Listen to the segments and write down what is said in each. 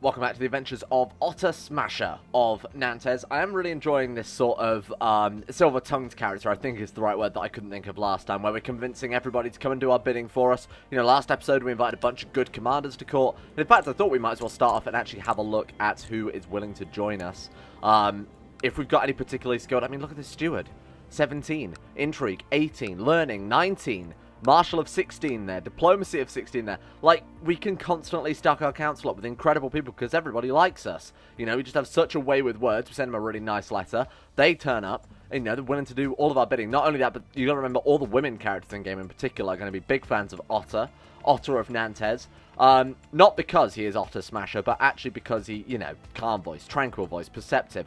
Welcome back to the adventures of Otter Smasher of Nantes. I am really enjoying this sort of silver-tongued character, I think is the right word that I couldn't think of last time, where we're convincing everybody to come and do our bidding for us. You know, last episode we invited a bunch of good commanders to court, and in fact I thought we might as well start off and actually have a look at who is willing to join us. If we've got any particularly skilled, I mean, look at this steward. 17, intrigue, 18, learning, 19, martial of 16 there, diplomacy of 16 there. Like, we can constantly stack our council up with incredible people because everybody likes us. You know, we just have such a way with words. We send them a really nice letter. They turn up, and, you know, they're willing to do all of our bidding. Not only that, but you got to remember all the women characters in game in particular are going to be big fans of Otter of Nantes. Not because he is Otter Smasher, but actually because he, you know, calm voice, tranquil voice, perceptive,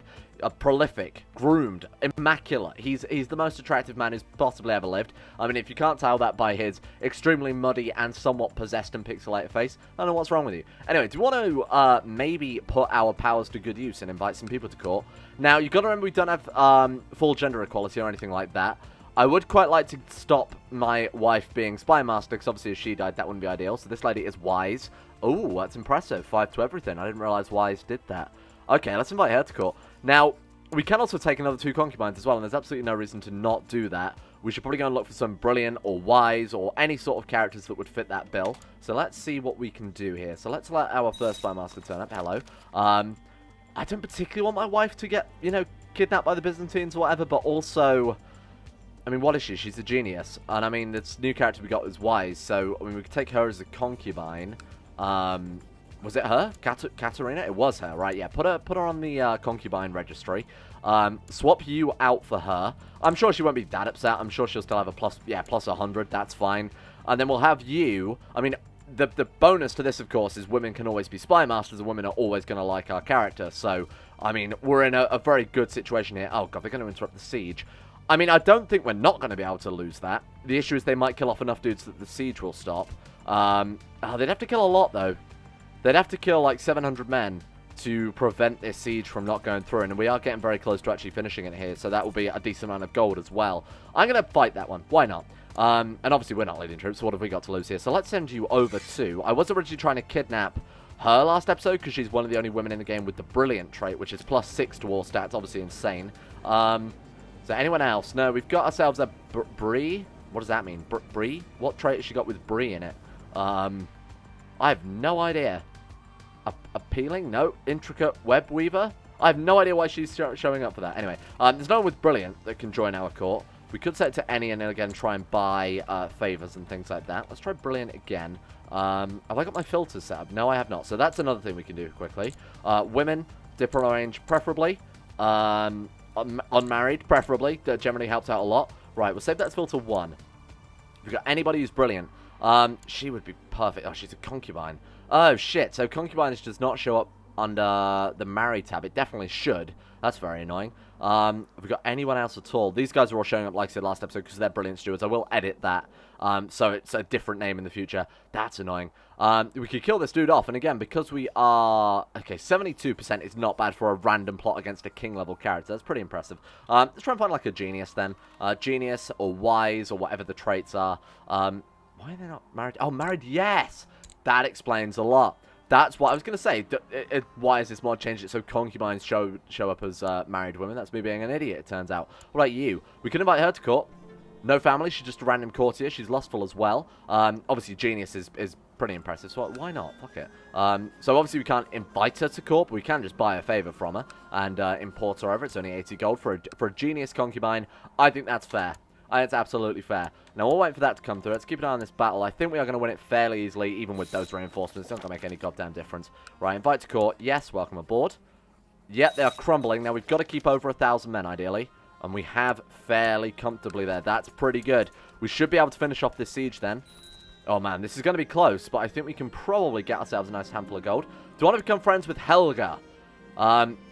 prolific, groomed, immaculate. He's the most attractive man who's possibly ever lived. I mean, if you can't tell that by his extremely muddy and somewhat possessed and pixelated face, I don't know what's wrong with you. Anyway, do you want to maybe put our powers to good use and invite some people to court? Now, you've got to remember we don't have full gender equality or anything like that. I would quite like to stop my wife being spy master, because obviously if she died, that wouldn't be ideal. So this lady is wise. Oh, that's impressive. 5 to everything. I didn't realize wise did that. Okay, let's invite her to court. Now, we can also take another 2 concubines as well, and there's absolutely no reason to not do that. We should probably go and look for some brilliant or wise or any sort of characters that would fit that bill. So let's see what we can do here. So let's let our first spy master turn up. Hello. I don't particularly want my wife to get, you know, kidnapped by the Byzantines or whatever, but also, I mean, what is she? She's a genius. And I mean, this new character we got is wise, so I mean, we could take her as a concubine. Was it her? Katerina? It was her, right? Yeah, put her on the concubine registry. Swap you out for her. I'm sure she won't be that upset. I'm sure she'll still have a plus 100. That's fine. And then we'll have you. I mean, the bonus to this, of course, is women can always be spy masters, and women are always going to like our character. So, I mean, we're in a very good situation here. Oh, God, they're going to interrupt the siege. I mean, I don't think we're not going to be able to lose that. The issue is they might kill off enough dudes that the siege will stop. They'd have to kill a lot, though. They'd have to kill like 700 men to prevent this siege from not going through. And we are getting very close to actually finishing it here. So that will be a decent amount of gold as well. I'm going to fight that one. Why not? And obviously we're not leading troops. So what have we got to lose here? So let's send you over to... I was originally trying to kidnap her last episode because she's one of the only women in the game with the brilliant trait, which is +6 to all stats. Obviously insane. So anyone else? No, we've got ourselves a Bree. What does that mean? Bree? What trait has she got with Bree in it? I have no idea. Appealing? No. Intricate web weaver? I have no idea why she's showing up for that. Anyway, there's no one with brilliant that can join our court. We could set it to any and then again try and buy favors and things like that. Let's try brilliant again. Have I got my filters set up? No, I have not. So that's another thing we can do quickly. Women, dipper range preferably. Unmarried preferably. That generally helps out a lot. Right, we'll save that as filter 1. If we've got anybody who's brilliant, she would be perfect. Oh, she's a concubine. Oh, shit. So concubines does not show up under the married tab. It definitely should. That's very annoying. Have we got anyone else at all? These guys are all showing up, like I said last episode, because they're brilliant stewards. I will edit that. So it's a different name in the future. That's annoying. We could kill this dude off. And again, because we are... Okay, 72% is not bad for a random plot against a king-level character. That's pretty impressive. Let's try and find, like, a genius, then. Genius or wise or whatever the traits are. Why are they not married? Oh, married, yes! That explains a lot. That's what I was going to say. Why has this mod changed it so concubines show up as married women? That's me being an idiot, it turns out. What about you? We can invite her to court. No family. She's just a random courtier. She's lustful as well. Obviously, genius is pretty impressive. So why not? Fuck it. So obviously, we can't invite her to court, but we can just buy a favor from her and import her over. It's only 80 gold for a genius concubine. I think that's fair. It's absolutely fair. Now, we'll wait for that to come through. Let's keep an eye on this battle. I think we are going to win it fairly easily, even with those reinforcements. It's not going to make any goddamn difference. Right, invite to court. Yes, welcome aboard. Yep, they are crumbling. Now, we've got to keep over 1,000 men, ideally. And we have fairly comfortably there. That's pretty good. We should be able to finish off this siege then. Oh, man, this is going to be close, but I think we can probably get ourselves a nice handful of gold. Do you want to become friends with Helga?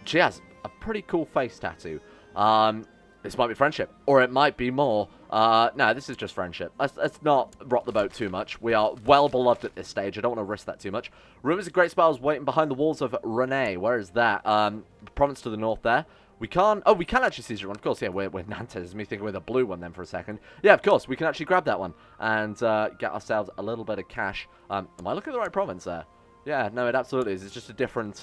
She has a pretty cool face tattoo. This might be friendship, or it might be more. No, this is just friendship. Let's not rock the boat too much. We are well beloved at this stage. I don't want to risk that too much. Rumors of great spells waiting behind the walls of Rennes. Where is that? Province to the north there. We can't... Oh, we can actually seize one. Of course, yeah, we're Nantes. Me thinking we're the blue one then for a second. Yeah, of course, we can actually grab that one and get ourselves a little bit of cash. Am I looking at the right province there? Yeah, no, it absolutely is. It's just a different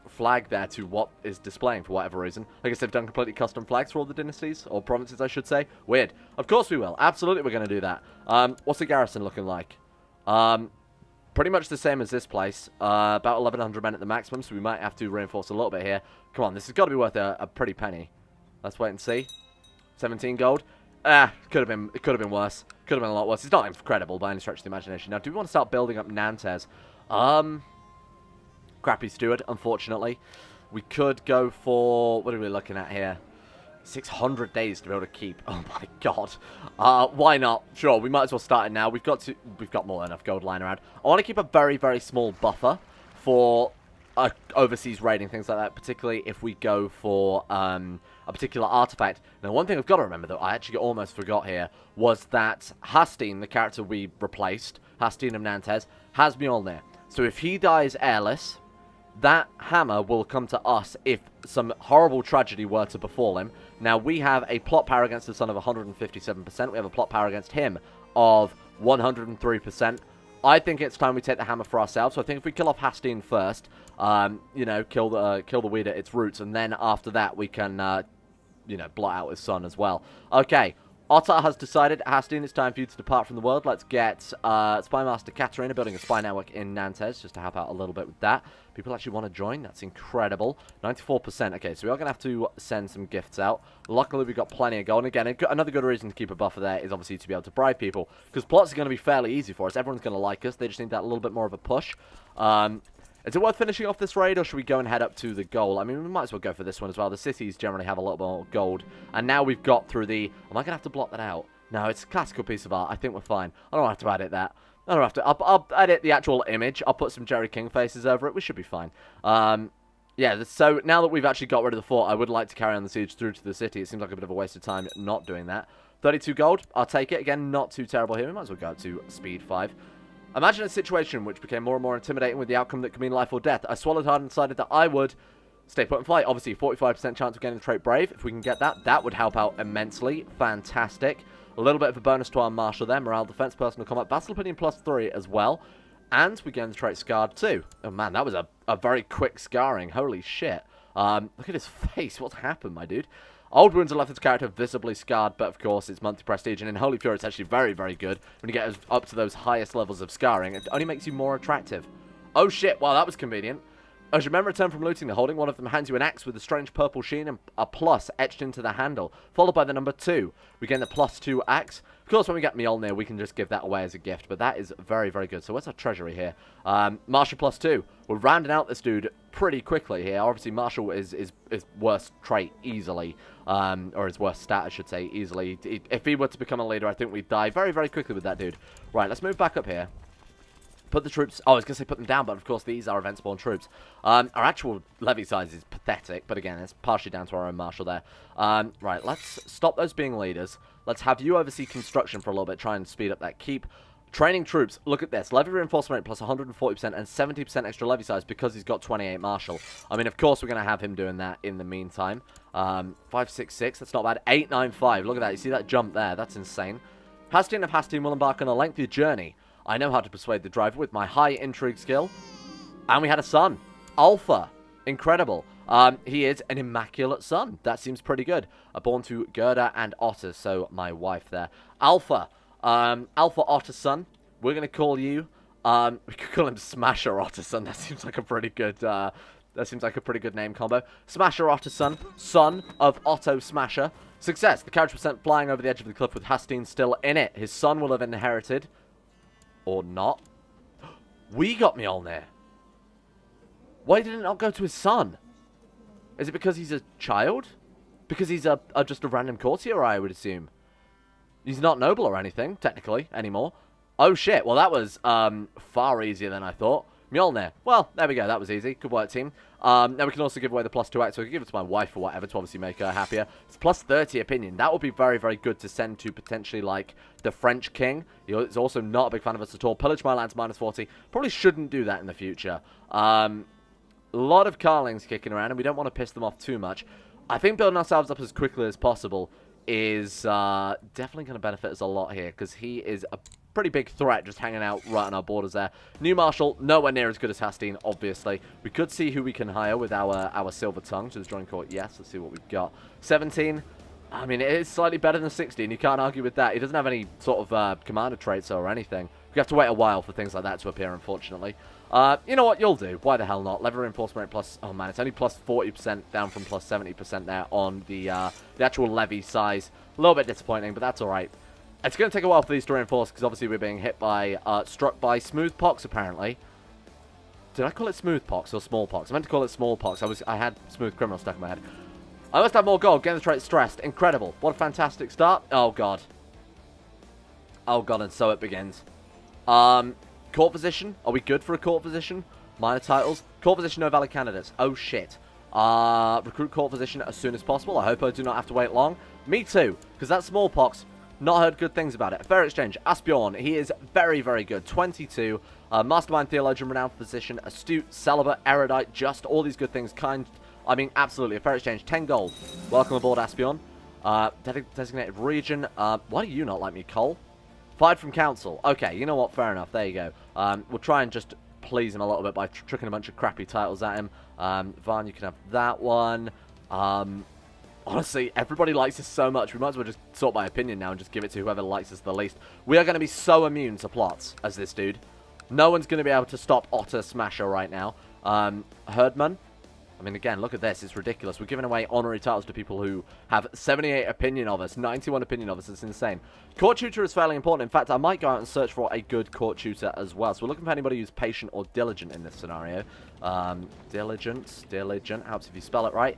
flag there to what is displaying for whatever reason. I guess they've done completely custom flags for all the dynasties, or provinces, I should say. Weird. Of course we will. Absolutely we're going to do that. What's the garrison looking like? Pretty much the same as this place. About 1,100 men at the maximum, so we might have to reinforce a little bit here. Come on, this has got to be worth a pretty penny. Let's wait and see. 17 gold. It could have been worse. Could have been a lot worse. It's not incredible by any stretch of the imagination. Now, do we want to start building up Nantes? Crappy steward, unfortunately. We could go for, what are we looking at here? 600 days to be able to keep. Oh my god. Why not? Sure, we might as well start it now. We've got more than enough gold lying around. I want to keep a very, very small buffer for overseas raiding, things like that, particularly if we go for a particular artifact. Now, one thing I've got to remember, though, I actually almost forgot here, was that Hastin, the character we replaced, Hastin of Nantes, has Mjollnir. So if he dies airless, that hammer will come to us if some horrible tragedy were to befall him. Now, we have a plot power against the son of 157%. We have a plot power against him of 103%. I think it's time we take the hammer for ourselves. So I think if we kill off Hastin first, you know, kill the weed at its roots, and then after that we can, you know, blot out his son as well. Okay. Otter has decided, Hastin, it's time for you to depart from the world. Let's get Spymaster Katarina building a spy network in Nantes, just to help out a little bit with that. People actually want to join. That's incredible. 94%. Okay, so we are going to have to send some gifts out. Luckily, we've got plenty of gold. And again, another good reason to keep a buffer there is obviously to be able to bribe people, because plots are going to be fairly easy for us. Everyone's going to like us. They just need that little bit more of a push. Is it worth finishing off this raid, or should we go and head up to the goal? I mean, we might as well go for this one as well. The cities generally have a little more gold. And now we've got through the... Am I going to have to blot that out? No, it's a classical piece of art. I think we're fine. I don't have to edit that. I don't have to... I'll edit the actual image. I'll put some Jerry King faces over it. We should be fine. Yeah, so now that we've actually got rid of the fort, I would like to carry on the siege through to the city. It seems like a bit of a waste of time not doing that. 32 gold. I'll take it. Again, not too terrible here. We might as well go up to speed 5. Imagine a situation which became more and more intimidating with the outcome that could mean life or death. I swallowed hard and decided that I would stay put and fight. Obviously, 45% chance of getting the trait Brave. If we can get that, that would help out immensely. Fantastic. A little bit of a bonus to our Marshal there. Morale, Defense, Personal Combat, Battle Opinion +3 as well. And we gain the trait Scarred too. Oh man, that was a very quick scarring. Holy shit. Look at his face. What's happened, my dude? Old wounds are left his character visibly scarred, but of course it's monthly prestige, and in Holy Fury it's actually very, very good. When you get up to those highest levels of scarring, it only makes you more attractive. Oh shit, wow, that was convenient. As you remember, return from looting the holding, one of them hands you an axe with a strange purple sheen and a plus etched into the handle, followed by the number 2. We gain the +2 axe. Of course, when we get Mjollnir, we can just give that away as a gift, but that is very, very good. So where's our treasury here? Marshal +2. We're rounding out this dude pretty quickly here. Obviously, Marshal is worst trait easily, or his worst stat, I should say, easily. If he were to become a leader, I think we'd die very, very quickly with that dude. Right, let's move back up here. Put the troops... Oh, I was going to say put them down, but of course these are event spawn troops. Our actual levy size is pathetic, but again, it's partially down to our own marshal there. Right, let's stop those being leaders. Let's have you oversee construction for a little bit, try and speed up that keep. Training troops, look at this. Levy reinforcement rate plus 140% and 70% extra levy size because he's got 28 marshal. I mean, of course we're going to have him doing that in the meantime. 566, that's not bad. 895, look at that. You see that jump there? That's insane. Hastin of Hastin will embark on a lengthy journey. I know how to persuade the driver with my high intrigue skill. And we had a son. Alpha. Incredible. He is an immaculate son. That seems pretty good. Born to Gerda and Otter, so my wife there. Alpha. Alpha Otter son. We're going to call you... we could call him Smasher Otter son. That seems like a pretty good... that seems like a pretty good name combo. Smasher Otter son. Son of Otter Smasher. Success. The carriage was sent flying over the edge of the cliff with Hastin still in it. His son will have inherited... Or not. We got Mjollnir. Why did it not go to his son? Is it because he's a child? Because he's just a random courtier, I would assume. He's not noble or anything, technically, anymore. Oh shit, well that was far easier than I thought. Mjollnir. Well, there we go, that was easy. Good work, team. Now we can also give away the +2 act, so we can give it to my wife or whatever to obviously make her happier. It's +30 opinion. That would be very, very good to send to potentially, like, the French king. He's also not a big fan of us at all. Pillage my lands -40. Probably shouldn't do that in the future. A lot of Carlings kicking around, and we don't want to piss them off too much. I think building ourselves up as quickly as possible is definitely going to benefit us a lot here, because he is a pretty big threat just hanging out right on our borders there. New Marshal, nowhere near as good as Hastine, obviously. We could see who we can hire with our Silver Tongue. So, Drawing Court, yes. Let's see what we've got. 17. I mean, it is slightly better than 16. You can't argue with that. He doesn't have any sort of commander traits or anything. We have to wait a while for things like that to appear, unfortunately. You know what? You'll do. Why the hell not? Level reinforcement rate plus... Oh, man. It's only plus 40% down from plus 70% there on the actual levy size. A little bit disappointing, but that's all right. It's going to take a while for these to reinforce because obviously we're being hit by... struck by smoothpox, apparently. Did I call it smoothpox or smallpox? I meant to call it smallpox. I had smooth criminal stuck in my head. I must have more gold. Getting the trait stressed. Incredible. What a fantastic start. Oh, God. Oh, God, and so it begins. Court position. Are we good for a court position? Minor titles. Court position, no valid candidates. Oh, shit. Recruit court position as soon as possible. I hope I do not have to wait long. Me too, because that smallpox, not heard good things about it. Fair exchange. Asbjorn, he is very, very good. 22. Mastermind, theologian, renowned physician, astute, celibate, erudite, just, all these good things. I mean, absolutely. A fair exchange. 10 gold. Welcome aboard, Asbjorn. Designated region. Why do you not like me, Cole? Fired from council. Okay, you know what? Fair enough. There you go. We'll try and just please him a little bit by tricking a bunch of crappy titles at him. Varn, you can have that one. Honestly, everybody likes us so much. We might as well just sort by opinion now and just give it to whoever likes us the least. We are going to be so immune to plots as this dude. No one's going to be able to stop Otter Smasher right now. Herdman. I mean, again, look at this. It's ridiculous. We're giving away honorary titles to people who have 78 opinion of us, 91 opinion of us. It's insane. Court tutor is fairly important. In fact, I might go out and search for a good court tutor as well. So we're looking for anybody who's patient or diligent in this scenario. Diligent, helps if you spell it right.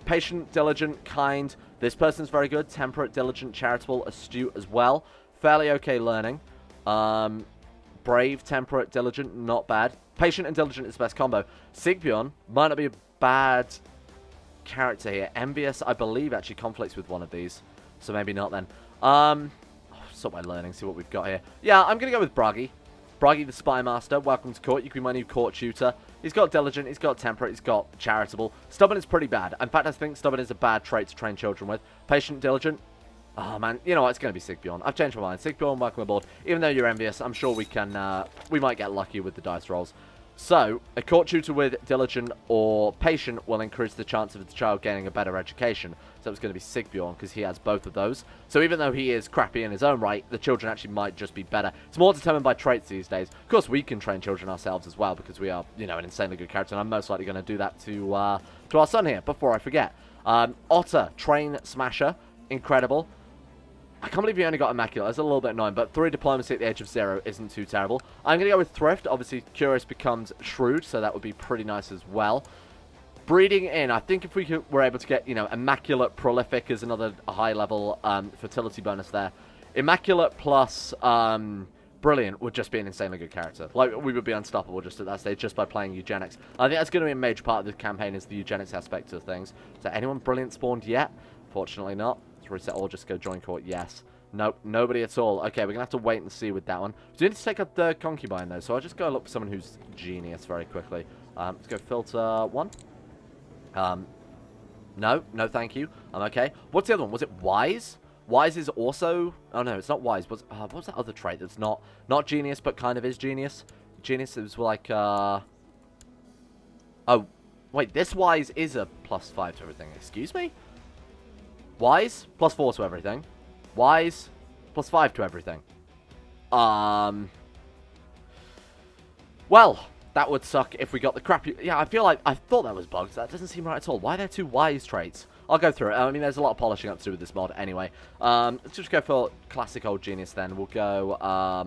Patient, diligent, kind. This person's very good. Temperate, diligent, charitable, astute as well. Fairly okay learning. Brave, temperate, diligent, not bad. Patient and diligent is the best combo. Sigbjorn might not be a bad character here. Envious, I believe, actually conflicts with one of these. So maybe not then. Sort by learning, see what we've got here. Yeah, I'm going to go with Bragi. Bragi, the Spy Master. Welcome to court. You can be my new court tutor. He's got diligent, he's got temperate, he's got charitable. Stubborn is pretty bad. In fact, I think stubborn is a bad trait to train children with. Patient, diligent. Oh, man. You know what? It's going to be Sigbjorn. I've changed my mind. Sigbjorn, welcome aboard. Even though you're envious, I'm sure we can, we might get lucky with the dice rolls. So, a court tutor with diligent or patient will increase the chance of the child gaining a better education. So it's going to be Sigbjorn because he has both of those. So even though he is crappy in his own right, the children actually might just be better. It's more determined by traits these days. Of course, we can train children ourselves as well because we are, you know, an insanely good character. And I'm most likely going to do that to our son here before I forget. Otter, train smasher, incredible. I can't believe you only got Immaculate. That's a little bit annoying, but 3 diplomacy at the age of 0 isn't too terrible. I'm going to go with Thrift. Obviously, Curious becomes Shrewd, so that would be pretty nice as well. Breeding in, I think if we were able to get, you know, Immaculate Prolific is another high-level fertility bonus there. Immaculate plus Brilliant would just be an insanely good character. Like, we would be unstoppable just at that stage, just by playing Eugenics. I think that's going to be a major part of the campaign, is the Eugenics aspect of things. So, anyone Brilliant spawned yet? Fortunately not. Reset or just go join court. Yes. Nope. Nobody at all. Okay, we're going to have to wait and see with that one. So we need to take a third concubine, though. So I'll just go look for someone who's genius very quickly. Let's go filter 1. No. No, thank you. I'm okay. What's the other one? Was it Wise? Wise is also... Oh, no, it's not Wise. What's that other trait that's not genius, but kind of is genius? Genius is like... Oh, wait. This Wise is a +5 to everything. Excuse me? Wise, +4 to everything. Wise, +5 to everything. Well, that would suck if we got the crappy... Yeah, I feel like... I thought that was bugged. That doesn't seem right at all. Why are there 2 Wise traits? I'll go through it. I mean, there's a lot of polishing up to do with this mod anyway. Let's just go for classic old genius then. We'll go... Oh,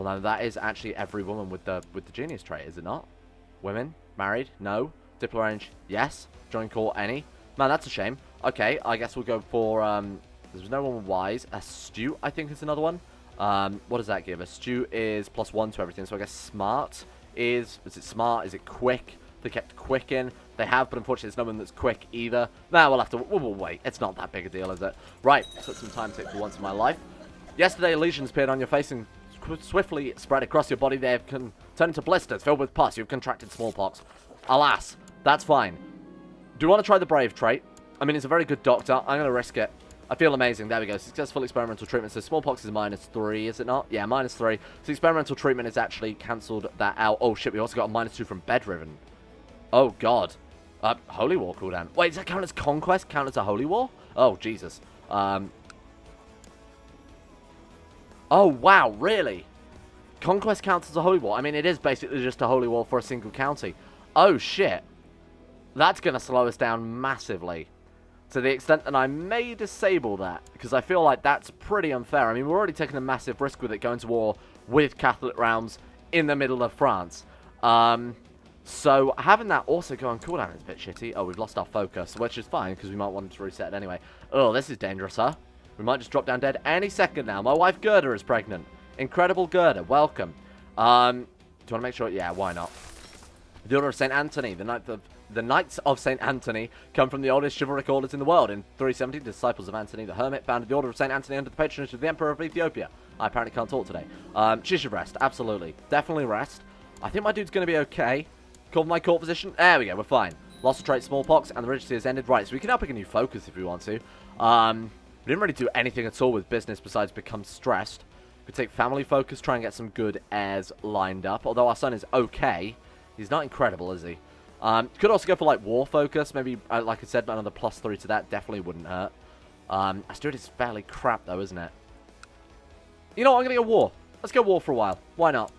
no, that is actually every woman with the genius trait, is it not? Women? Married? No. Diplo range? Yes. Join court? Any? Man, that's a shame. Okay, I guess we'll go for, there's no one Wise. Astute, I think, is another one. What does that give? Astute is +1 to everything, so I guess Smart is it Smart? Is it Quick? They kept Quick in. They have, but unfortunately there's no one that's Quick either. Nah, we'll wait. It's not that big a deal, is it? Right, took some time to take for once in my life. Yesterday, lesions appeared on your face and swiftly spread across your body. They have turned into blisters filled with pus. You've contracted smallpox. Alas, that's fine. Do you want to try the Brave trait? I mean, it's a very good doctor. I'm going to risk it. I feel amazing. There we go. Successful experimental treatment. So smallpox is -3, is it not? Yeah, -3. So experimental treatment has actually cancelled that out. Oh, shit. We also got a -2 from bedridden. Oh, God. Holy War cooldown. Wait, does that count as conquest? Count as a Holy War? Oh, Jesus. Oh, wow. Really? Conquest counts as a Holy War? I mean, it is basically just a Holy War for a single county. Oh, shit. That's going to slow us down massively. To the extent that I may disable that, because I feel like that's pretty unfair. I mean, we're already taking a massive risk with it going to war with Catholic realms in the middle of France. So having that also go on cooldown is a bit shitty. Oh, we've lost our focus, which is fine, because we might want to reset it anyway. Oh, this is dangerous, huh? We might just drop down dead any second now. My wife Gerda is pregnant. Incredible Gerda, welcome. Do you want to make sure? Yeah, why not? The Order of St. Anthony, the Knights of St. Anthony come from the oldest chivalric orders in the world. In 370, the disciples of Anthony the Hermit founded the Order of St. Anthony under the patronage of the Emperor of Ethiopia. I apparently can't talk today. She should rest, absolutely. Definitely rest. I think my dude's going to be okay. Call my court position. There we go, we're fine. Lost of trait smallpox, and the regency has ended. Right, so we can now pick a new focus if we want to. We didn't really do anything at all with business besides become stressed. We could take family focus, try and get some good heirs lined up. Although our son is okay. He's not incredible, is he? Could also go for, like, war focus. Maybe, like I said, another +3 to that definitely wouldn't hurt. Asturias is fairly crap, though, isn't it? You know what? I'm going to go war. Let's go war for a while. Why not?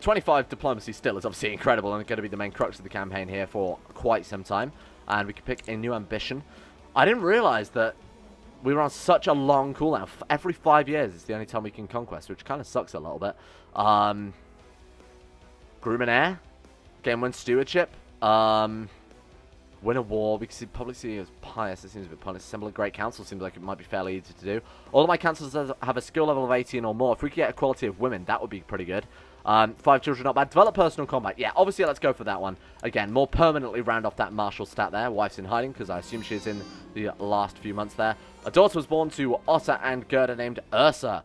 25 diplomacy still is obviously incredible and going to be the main crux of the campaign here for quite some time. And we can pick a new ambition. I didn't realize that we were on such a long cooldown. Every 5 years is the only time we can conquest, which kind of sucks a little bit. Groom and heir. Game win stewardship. Win a war. We can probably see it as pious. It seems a bit pointless. Assemble a great council seems like it might be fairly easy to do. All of my councils have a skill level of 18 or more. If we could get equality of women, that would be pretty good. 5 children, not bad. Develop personal combat. Yeah, obviously, let's go for that one. Again, more permanently round off that martial stat there. Wife's in hiding, because I assume she's in the last few months there. A daughter was born to Otter and Gerda named Ursa.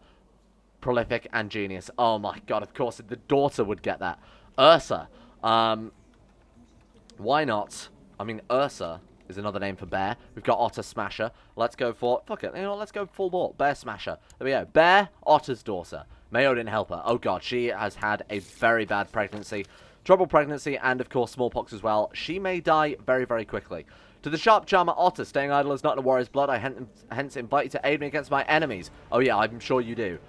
Prolific and genius. Oh my god, of course, the daughter would get that. Ursa. Why not? I mean, Ursa is another name for bear. We've got Otter Smasher. Let's go for... Fuck it. You know, let's go full ball. Bear Smasher. There we go. Bear, Otter's daughter. May Odin help her. Oh, God. She has had a very bad pregnancy. Trouble pregnancy and, of course, smallpox as well. She may die very, very quickly. To the sharp charmer Otter, staying idle is not in a warrior's blood. I hence invite you to aid me against my enemies. Oh, yeah. I'm sure you do.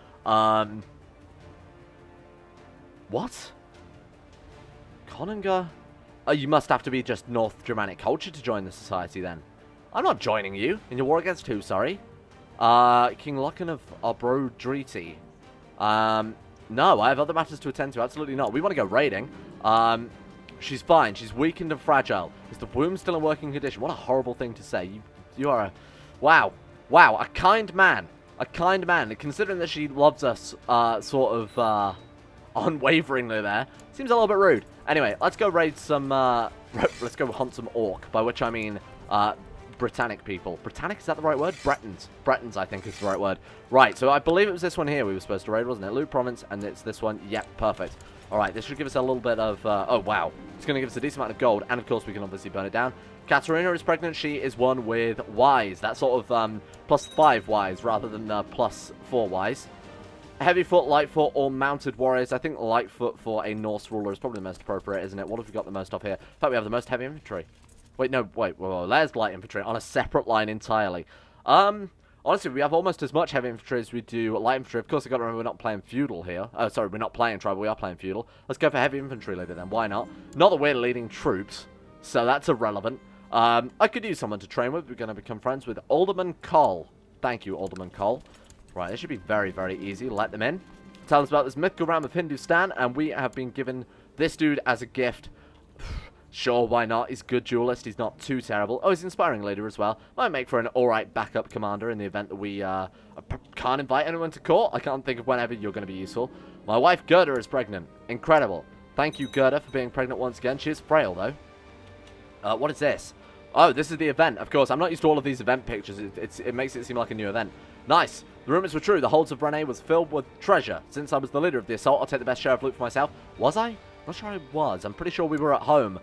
What? Coninger? Oh, you must have to be just North Germanic culture to join the society, then. I'm not joining you. In your war against who, sorry? King Locken of Obrodriti. No, I have other matters to attend to. Absolutely not. We want to go raiding. She's fine. She's weakened and fragile. Is the womb still in working condition? What a horrible thing to say. You are a... Wow. Wow, a kind man. A kind man. Considering that she loves us, sort of, unwaveringly there. Seems a little bit rude. Anyway, let's go raid some, let's go hunt some orc, by which I mean, Britannic people. Britannic, is that the right word? Bretons. Bretons, I think is the right word. Right, so I believe it was this one here we were supposed to raid, wasn't it? Loot Province, and it's this one. Yep, perfect. Alright, this should give us a little bit of, oh, wow. It's going to give us a decent amount of gold, and of course we can obviously burn it down. Katarina is pregnant. She is one with wise. That's sort of, +5 wise, rather than, +4 wise. Heavy foot, light foot, or mounted warriors. I think light foot for a Norse ruler is probably the most appropriate, isn't it? What have we got the most of here? In fact, we have the most heavy infantry. Wait, no, wait. Whoa, there's light infantry on a separate line entirely. Honestly, we have almost as much heavy infantry as we do light infantry. Of course, I've got to remember we're not playing feudal here. Oh, sorry, we're not playing tribal. We are playing feudal. Let's go for heavy infantry leader then. Why not? Not that we're leading troops, so that's irrelevant. I could use someone to train with. We're going to become friends with Alderman Cole. Thank you, Alderman Cole. Right, this should be very, very easy. Let them in. Tell us about this mythical realm of Hindustan, and we have been given this dude as a gift. Sure, why not? He's a good duelist. He's not too terrible. Oh, he's an inspiring leader as well. Might make for an alright backup commander in the event that we can't invite anyone to court. I can't think of whenever you're going to be useful. My wife, Gerda, is pregnant. Incredible. Thank you, Gerda, for being pregnant once again. She is frail, though. What is this? Oh, this is the event. Of course, I'm not used to all of these event pictures. It makes it seem like a new event. Nice. The rumors were true. The holds of Rene was filled with treasure. Since I was the leader of the assault, I'll take the best share of loot for myself. Was I? I'm not sure I was. I'm pretty sure we were at home,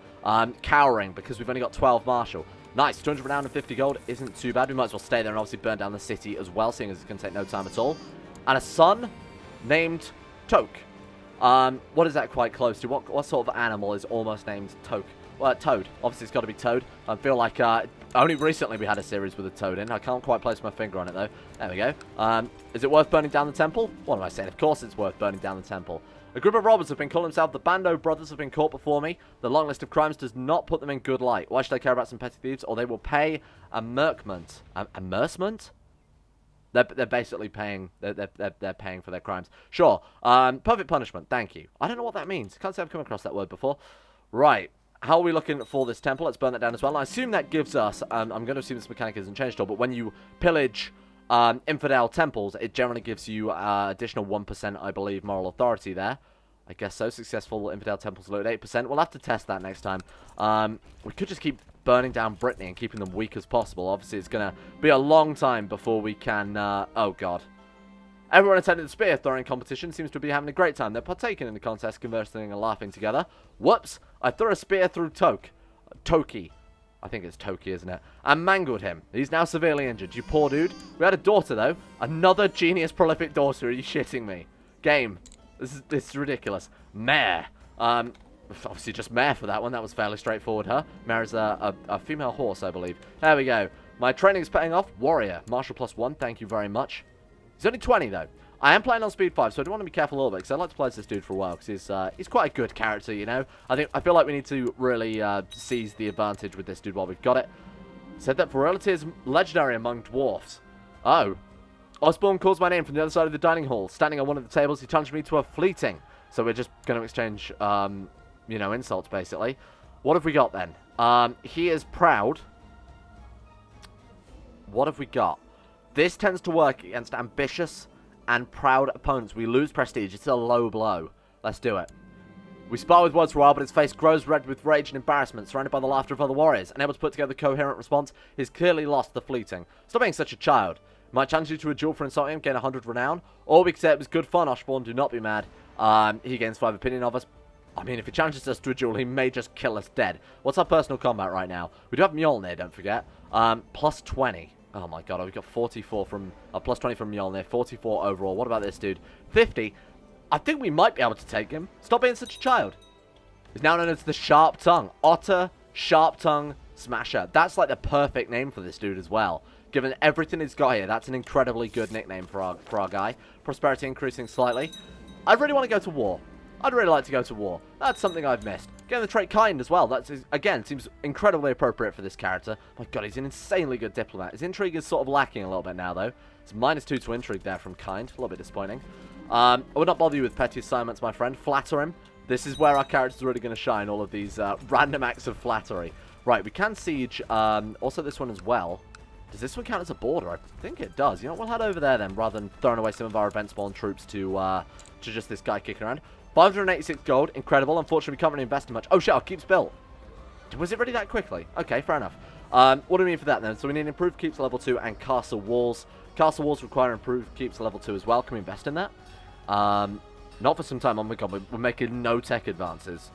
cowering because we've only got 12 martial. Nice, 200 renown and 50 gold isn't too bad. We might as well stay there and obviously burn down the city as well, seeing as it's going to take no time at all. And a son named Toke. What is that quite close to? What sort of animal is almost named Toke? Well, Toad. Obviously, it's got to be Toad. I feel like only recently we had a series with a Toad in. I can't quite place my finger on it, though. There we go. Is it worth burning down the temple? What am I saying? Of course it's worth burning down the temple. A group of robbers have been calling themselves the Bando Brothers have been caught before me. The long list of crimes does not put them in good light. Why should I care about some petty thieves? Or they will pay a merkment. A mercement? They're basically paying. They're paying for their crimes. Sure. Perfect punishment. Thank you. I don't know what that means. Can't say I've come across that word before. Right. How are we looking for this temple? Let's burn that down as well. And I assume that gives us... I'm going to assume this mechanic hasn't changed at all, but when you pillage infidel temples, it generally gives you additional 1%, I believe, moral authority there. I guess so. Successful infidel temples loot 8%. We'll have to test that next time. We could just keep burning down Brittany and keeping them weak as possible. Obviously, it's going to be a long time before we can... oh, God. Everyone attending the spear throwing competition seems to be having a great time. They're partaking in the contest, conversing and laughing together. Whoops! I threw a spear through Toki. I think it's Toki, isn't it? And mangled him. He's now severely injured. You poor dude. We had a daughter, though. Another genius prolific daughter. Are you shitting me? Game. This is ridiculous. Mare. Obviously just mare for that one. That was fairly straightforward, huh? Mare is a female horse, I believe. There we go. My training is paying off. Warrior. Martial +1. Thank you very much. He's only 20, though. I am playing on speed 5, so I do want to be careful a little bit, because I'd like to play as this dude for a while, because he's quite a good character, you know? I feel like we need to really seize the advantage with this dude while we've got it. Said that virility is legendary among dwarfs. Oh. Osborne calls my name from the other side of the dining hall. Standing on one of the tables, he challenged me to a fleeting. So we're just going to exchange, you know, insults, basically. What have we got, then? He is proud. What have we got? This tends to work against ambitious and proud opponents. We lose prestige. It's a low blow. Let's do it. We spar with words for a while, but his face grows red with rage and embarrassment, surrounded by the laughter of other warriors. Unable to put together a coherent response, he's clearly lost the fleeting. Stop being such a child. Might challenge you to a duel for insulting him, gain 100 renown. Or we could say it was good fun, Osborne. Do not be mad. He gains 5 opinion of us. I mean, if he challenges us to a duel, he may just kill us dead. What's our personal combat right now? We do have Mjollnir, don't forget. +20. Oh my god, we've got 44 from... +20 from Mjollnir, 44 overall. What about this dude? 50. I think we might be able to take him. Stop being such a child. He's now known as the Sharp Tongue. Otter Smasher. That's like the perfect name for this dude as well. Given everything he's got here, that's an incredibly good nickname for our guy. Prosperity increasing slightly. I really want to go to war. I'd really like to go to war. That's something I've missed. Getting the trait kind as well. That's, again, seems incredibly appropriate for this character. My god, he's an insanely good diplomat. His intrigue is sort of lacking a little bit now, though. It's -2 to intrigue there from kind. A little bit disappointing. I would not bother you with petty assignments, my friend. Flatter him. This is where our character's really going to shine, all of these random acts of flattery. Right, we can siege also this one as well. Does this one count as a border? I think it does. You know what, we'll head over there then, rather than throwing away some of our event spawn troops to just this guy kicking around. 586 gold, incredible. Unfortunately, we can't really invest in much. Oh shit, our keep's built. Was it ready that quickly? Okay, fair enough. What do we mean for that then? So we need improved keeps level 2 and castle walls. Castle walls require improved keeps level 2 as well. Can we invest in that? Not for some time. Oh my god, we're making no tech advances.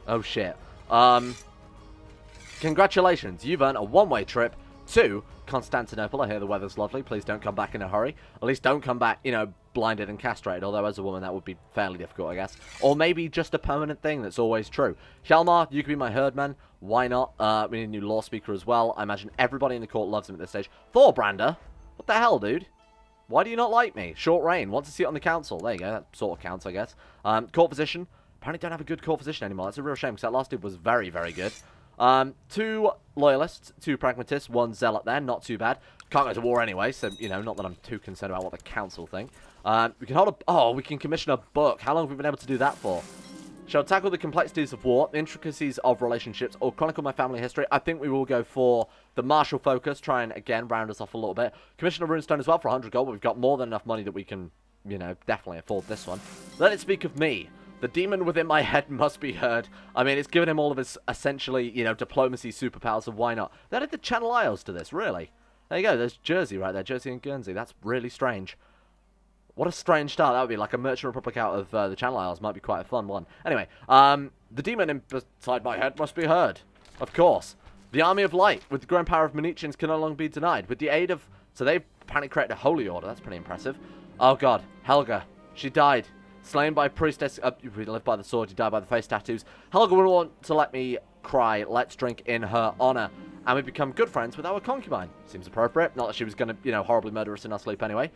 Oh shit. Congratulations, you've earned a one-way trip to Constantinople. I hear the weather's lovely. Please don't come back in a hurry. At least don't come back, you know, blinded and castrated. Although as a woman that would be fairly difficult, I guess. Or maybe just a permanent thing that's always true. Hjalmar, you could be my herdman. Why not? We need a new law speaker as well. I imagine everybody in the court loves him at this stage. Thorbrander? What the hell, dude? Why do you not like me? Short reign. Want to see it on the council. There you go. That sort of counts, I guess. Court physician. Apparently don't have a good court physician anymore. That's a real shame because that last dude was very, very good. 2 loyalists, 2 pragmatists, 1 zealot there. Not too bad. Can't go to war anyway, so, you know, not that I'm too concerned about what the council think. We can hold a... Oh, we can commission a book. How long have we been able to do that for? Shall tackle the complexities of war, the intricacies of relationships, or chronicle my family history? I think we will go for the martial focus. Try and, again, round us off a little bit. Commission a runestone as well for 100 gold, but we've got more than enough money that we can, you know, definitely afford this one. Let it speak of me. The demon within my head must be heard. I mean, it's given him all of his, essentially, you know, diplomacy superpowers, so why not? They added the Channel Isles to this, really. There you go, there's Jersey right there, Jersey and Guernsey. That's really strange. What a strange start that would be, like a merchant republic out of the Channel Isles. Might be quite a fun one. Anyway, the demon inside my head must be heard. Of course. The Army of Light, with the growing power of Munichins, can no longer be denied. With the aid of... So they've apparently created a holy order. That's pretty impressive. Oh, God. Helga. She died. Slain by priestess... we live by the sword, you die by the face tattoos. Helga would want to let me cry. Let's drink in her honor. And we become good friends with our concubine. Seems appropriate. Not that she was going to, you know, horribly murder us in our sleep anyway.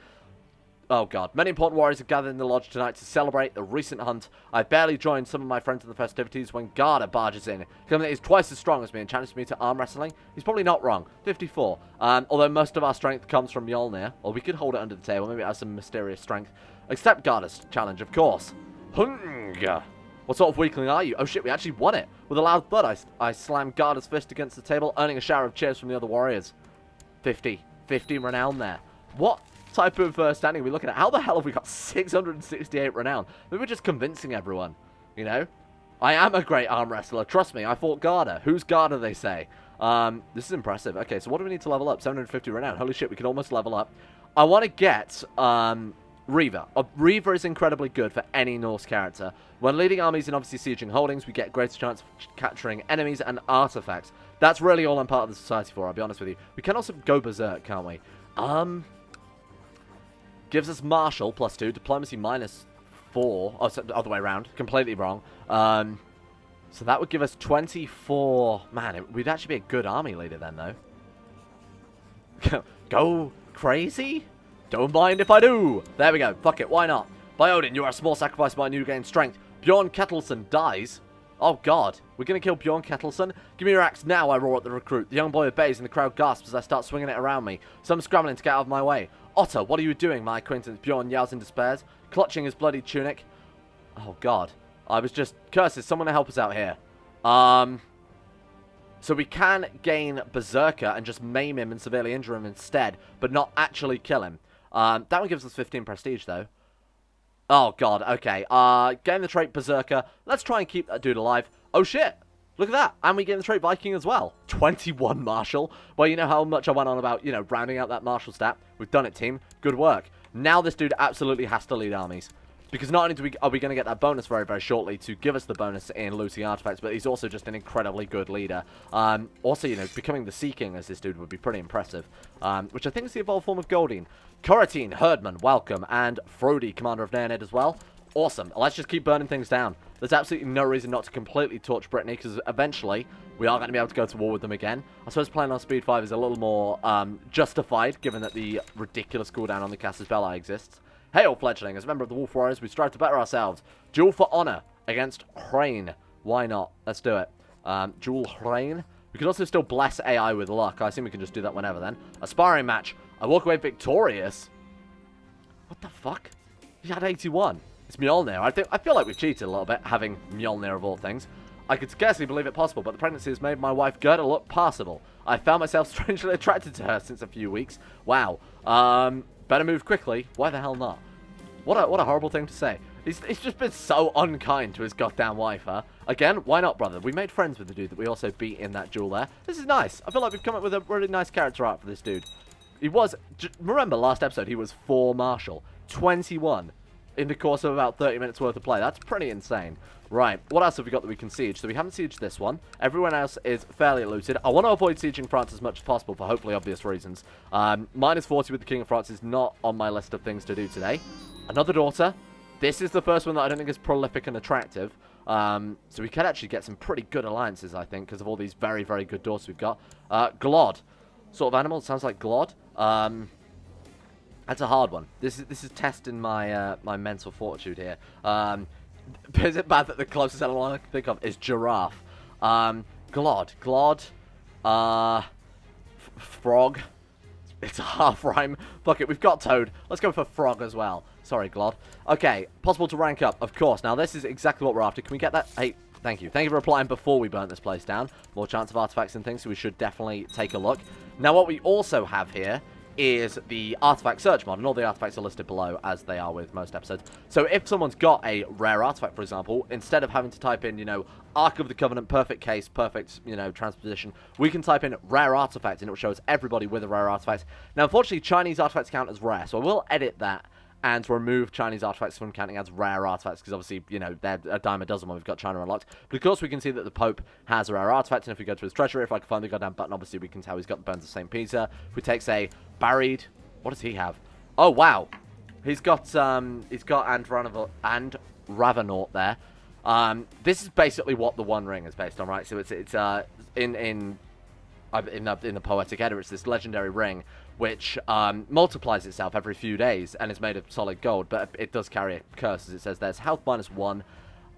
Oh, God. Many important warriors have gathered in the lodge tonight to celebrate the recent hunt. I barely joined some of my friends in the festivities when Garda barges in. Claiming that he's twice as strong as me and challenges me to arm wrestling. He's probably not wrong. 54. Although most of our strength comes from Mjollnir. Or we could hold it under the table. Maybe it has some mysterious strength. Accept Garda's challenge, of course. Hunga. What sort of weakling are you? Oh, shit, we actually won it. With a loud thud, I slammed Garda's fist against the table, earning a shower of cheers from the other warriors. 50 renown there. What type of standing are we looking at? How the hell have we got 668 renown? Maybe we're just convincing everyone, you know? I am a great arm wrestler. Trust me, I fought Garda. Who's Garda, they say? This is impressive. Okay, so what do we need to level up? 750 renown. Holy shit, we can almost level up. I want to get Reaver. Reaver is incredibly good for any Norse character. When leading armies and obviously sieging holdings, we get greater chance of capturing enemies and artifacts. That's really all I'm part of the society for, I'll be honest with you. We can also go berserk, can't we? Gives us martial +2, diplomacy -4. Oh, so the other way around. Completely wrong. So that would give us 24. Man, we'd actually be a good army leader then, though. Go crazy? Don't mind if I do. There we go. Fuck it. Why not? By Odin, you are a small sacrifice by new gain strength. Bjorn Ketilsson dies. Oh, God. We're going to kill Bjorn Ketilsson? Give me your axe now, I roar at the recruit. The young boy obeys and the crowd gasps as I start swinging it around me. Some scrambling to get out of my way. Otter, what are you doing? My acquaintance Bjorn yells in despair, clutching his bloody tunic. Oh, God. I was just... Curses, someone to help us out here. So we can gain Berserker and just maim him and severely injure him instead, but not actually kill him. That one gives us 15 prestige, though. Oh, God, okay. Gain the trait Berserker. Let's try and keep that dude alive. Oh, shit. Look at that. And we gain the trait Viking as well. 21 Martial. Well, you know how much I went on about, you know, rounding out that Martial stat? We've done it, team. Good work. Now this dude absolutely has to lead armies. Because not only are we going to get that bonus very, very shortly to give us the bonus in looting artifacts, but he's also just an incredibly good leader. Also, you know, becoming the Sea King as this dude would be pretty impressive. Which I think is the evolved form of Goldine. Coratine, Herdman, welcome. And Frody, Commander of Nantes as well. Awesome. Let's just keep burning things down. There's absolutely no reason not to completely torch Brittany, because eventually we are going to be able to go to war with them again. I suppose playing on Speed 5 is a little more justified, given that the ridiculous cooldown on the Casus Belli exists. Hail, fledgling. As a member of the Wolf Warriors, we strive to better ourselves. Duel for honor against Hrain. Why not? Let's do it. Duel Hrain. We can also still bless AI with luck. I assume we can just do that whenever then. A sparring match. I walk away victorious. What the fuck? He had 81. It's Mjollnir. I feel like we've cheated a little bit, having Mjollnir of all things. I could scarcely believe it possible, but the pregnancy has made my wife Gerda look passable. I found myself strangely attracted to her since a few weeks. Wow. Better move quickly. Why the hell not? What a horrible thing to say. He's just been so unkind to his goddamn wife, huh? Again, why not, brother? We made friends with the dude that we also beat in that duel there. This is nice. I feel like we've come up with a really nice character art for this dude. He was... Remember, last episode, he was 4 Martial. 21 in the course of about 30 minutes worth of play. That's pretty insane. Right, what else have we got that we can siege? So we haven't sieged this one. Everyone else is fairly looted. I want to avoid sieging France as much as possible for hopefully obvious reasons. -40 with the King of France is not on my list of things to do today. Another daughter. This is the first one that I don't think is prolific and attractive. So we could actually get some pretty good alliances, I think, because of all these very, very good daughters we've got. Glod. Sort of animal. It sounds like Glod. That's a hard one. This is testing my my mental fortitude here. Is it bad that the closest animal I can think of is giraffe? Glod. Frog. It's a half rhyme. Fuck it, we've got toad. Let's go for frog as well. Sorry, Glod. Okay, possible to rank up, of course. Now, this is exactly what we're after. Can we get that? Hey, thank you. Thank you for replying before we burnt this place down. More chance of artifacts and things, so we should definitely take a look. Now, what we also have here is the artifact search mod, and all the artifacts are listed below, as they are with most episodes. So if someone's got a rare artifact, for example, instead of having to type in, you know, Ark of the Covenant, perfect case, perfect, you know, transposition, we can type in rare artifact, and it will show us everybody with a rare artifact. Now, unfortunately, Chinese artifacts count as rare, so I will edit that and remove Chinese artifacts from counting as rare artifacts, because obviously, you know, they're a dime a dozen when we've got China unlocked. But of course, we can see that the Pope has a rare artifact, and if we go to his treasury, if I can find the goddamn button, obviously we can tell he's got the Bones of St. Peter. If we take, say, buried, what does he have? Oh, wow. He's got Ravenort there. This is basically what the One Ring is based on, right? So it's in the Poetic Edda, it's this legendary ring which multiplies itself every few days and is made of solid gold, but it does carry a curse, as it says there's health -1,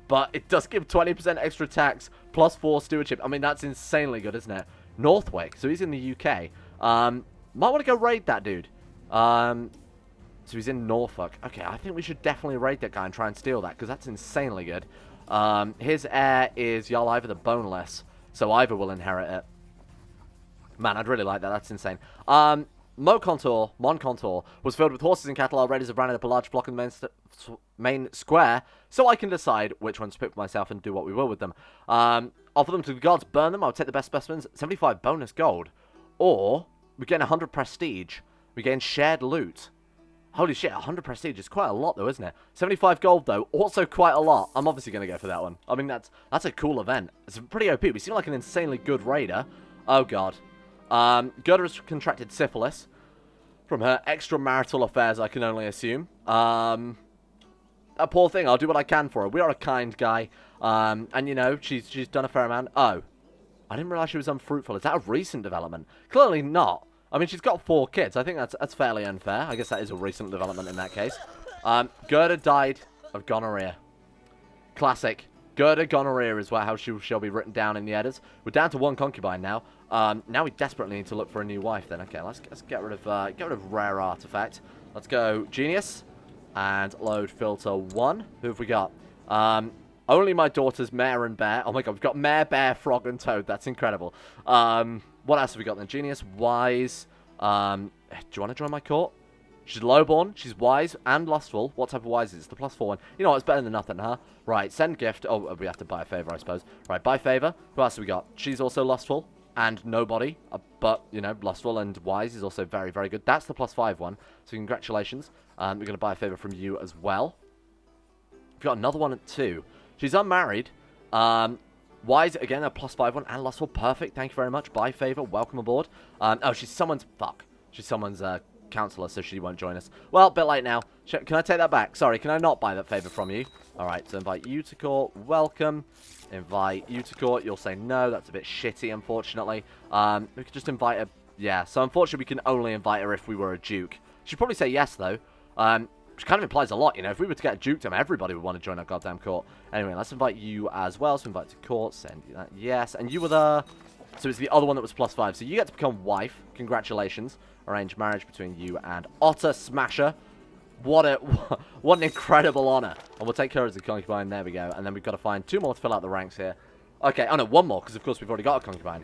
but it does give 20% extra attacks, +4 stewardship. I mean, that's insanely good, isn't it? Northwick, so he's in the UK. Might want to go raid that dude. So he's in Norfolk. Okay, I think we should definitely raid that guy and try and steal that, because that's insanely good. His heir is Jarl Ivar the Boneless, so Ivar will inherit it. Man, I'd really like that. That's insane. Mon Contour was filled with horses and cattle. Our raiders have rounded up a large block in the main square, so I can decide which ones to pick for myself and do what we will with them. Offer them to the gods, burn them. I'll take the best specimens. 75 bonus gold. Or, we gain 100 prestige. We gain shared loot. Holy shit, 100 prestige is quite a lot though, isn't it? 75 gold though, also quite a lot. I'm obviously going to go for that one. I mean, that's a cool event. It's pretty OP. We seem like an insanely good raider. Oh god. Gerda has contracted syphilis from her extramarital affairs, I can only assume. A poor thing. I'll do what I can for her. We are a kind guy. And, you know, she's done a fair amount. Oh. I didn't realize she was unfruitful. Is that a recent development? Clearly not. I mean, she's got 4 kids. I think that's fairly unfair. I guess that is a recent development in that case. Gerda died of gonorrhea. Classic. Gerda gonorrhea is how she shall be written down in the Eddas. We're down to 1 concubine now. Now we desperately need to look for a new wife then. Okay, let's get rid of rare artifact. Let's go genius and load filter 1. Who have we got? Only my daughters, Mare and Bear. Oh my god, we've got Mare, Bear, Frog, and Toad. That's incredible. What else have we got then? Genius, wise. Do you want to join my court? She's lowborn, she's wise, and lustful. What type of wise is it? It's the +4 one. You know what, it's better than nothing, huh? Right, send gift. Oh, we have to buy a favor, I suppose. Right, buy favor. Who else have we got? She's also lustful and nobody, but, you know, lustful and wise is also very, very good. That's the +5 one, so congratulations. We're going to buy a favor from you as well. We've got another one at 2. She's unmarried. Wise, again, a +5 one, and lustful. Perfect, thank you very much. Buy favor, welcome aboard. Oh, she's someone's counselor, so she won't join us. Well, a bit late now. Can I take that back? Sorry, can I not buy that favor from you? Alright, so invite you to court. Welcome. Invite you to court. You'll say no. That's a bit shitty, unfortunately. We could just invite her. Yeah, so unfortunately, we can only invite her if we were a duke. She'd probably say yes, though. Which kind of implies a lot, you know. If we were to get a dukedom, everybody would want to join our goddamn court. Anyway, let's invite you as well. So invite to court. Send you that. Yes. And you were the... So it's the other one that was +5. So you get to become wife. Congratulations. Arranged marriage between you and Otter Smasher. What an incredible honor. And we'll take her as a concubine. There we go. And then we've got to find 2 more to fill out the ranks here. Okay. Oh, no. 1 more, because, of course, we've already got a concubine.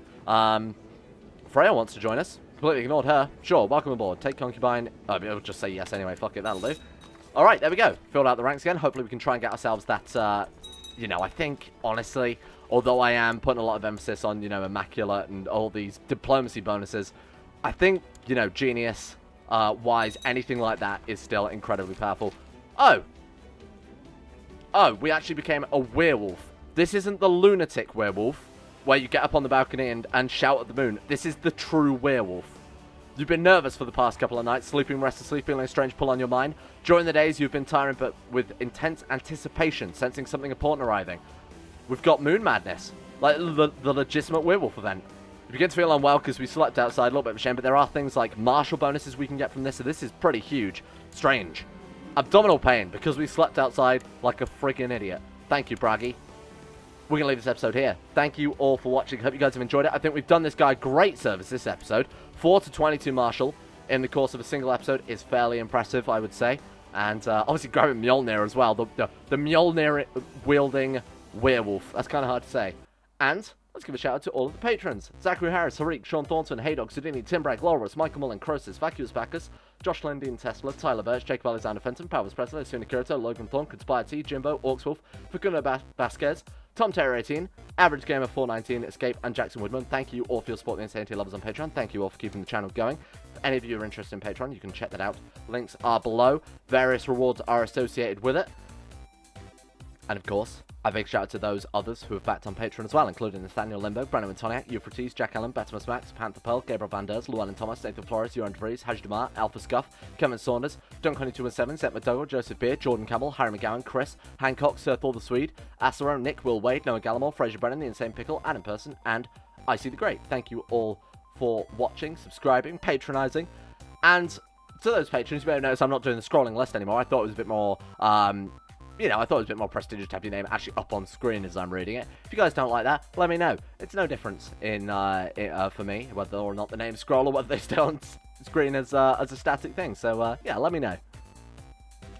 Freya wants to join us. Completely ignored her. Sure. Welcome aboard. Take concubine. Oh, I'll just say yes anyway. Fuck it. That'll do. All right. There we go. Filled out the ranks again. Hopefully, we can try and get ourselves that, you know, I think, honestly, although I am putting a lot of emphasis on, you know, immaculate and all these diplomacy bonuses, I think, you know, genius, wise, anything like that is still incredibly powerful. Oh, we actually became a werewolf. This isn't the lunatic werewolf, where you get up on the balcony and shout at the moon. This is the true werewolf. You've been nervous for the past couple of nights, sleeping restlessly, feeling a strange pull on your mind. During the days, you've been tiring, but with intense anticipation, sensing something important arriving. We've got moon madness, like the legitimate werewolf event. You begin to feel unwell because we slept outside, a little bit of a shame, but there are things like martial bonuses we can get from this, so this is pretty huge. Strange. Abdominal pain because we slept outside like a friggin' idiot. Thank you, Braggy. We're going to leave this episode here. Thank you all for watching. Hope you guys have enjoyed it. I think we've done this guy great service this episode. 4 to 22 martial in the course of a single episode is fairly impressive, I would say. And obviously grabbing Mjollnir as well. The Mjollnir wielding werewolf. That's kind of hard to say. And let's give a shout out to all of the patrons. Zachary Harris, Harik, Sean Thornton, Haydog, Sudini, Tim Bragg, Laurus, Michael Mullen, Croesus, Vacuous Bacchus, Josh Lindy, Tesla, Tyler Birch, Jacob Alexander Fenton, Powers Presley, Suna Kirito, Logan Thorne, Conspire T, Jimbo, Orcswolf, Facundo Vasquez, Tom Taylor 18, Average Gamer 419, Escape, and Jackson Woodman. Thank you all for your support, the Insanity Lovers on Patreon. Thank you all for keeping the channel going. If any of you are interested in Patreon, you can check that out. Links are below. Various rewards are associated with it. And of course, a big shout out to those others who have backed on Patreon as well, including Nathaniel Limbo, Brandon Antoniak, Euphrates, Jack Allen, Betimus Max, Panther Pearl, Gabriel Van Ders, Llewellyn Thomas, Nathan Flores, Joran DeVries, Haj Demar, Alpha Scuff, Kevin Saunders, Dunk217, Seth McDougall, Joseph Beard, Jordan Campbell, Harry McGowan, Chris, Hancock, Sir Thor the Swede, Asero, Nick, Will Wade, Noah Gallimore, Fraser Brennan, The Insane Pickle, Adam Person, and Icy the Great. Thank you all for watching, subscribing, patronising, and to those patrons, you may have noticed I'm not doing the scrolling list anymore. I thought it was a bit more, you know, I thought it was a bit more prestigious to have your name actually up on screen as I'm reading it. If you guys don't like that, let me know. It's no difference for me, whether or not the names scroll or whether they stay on screen as a static thing. So, yeah, let me know.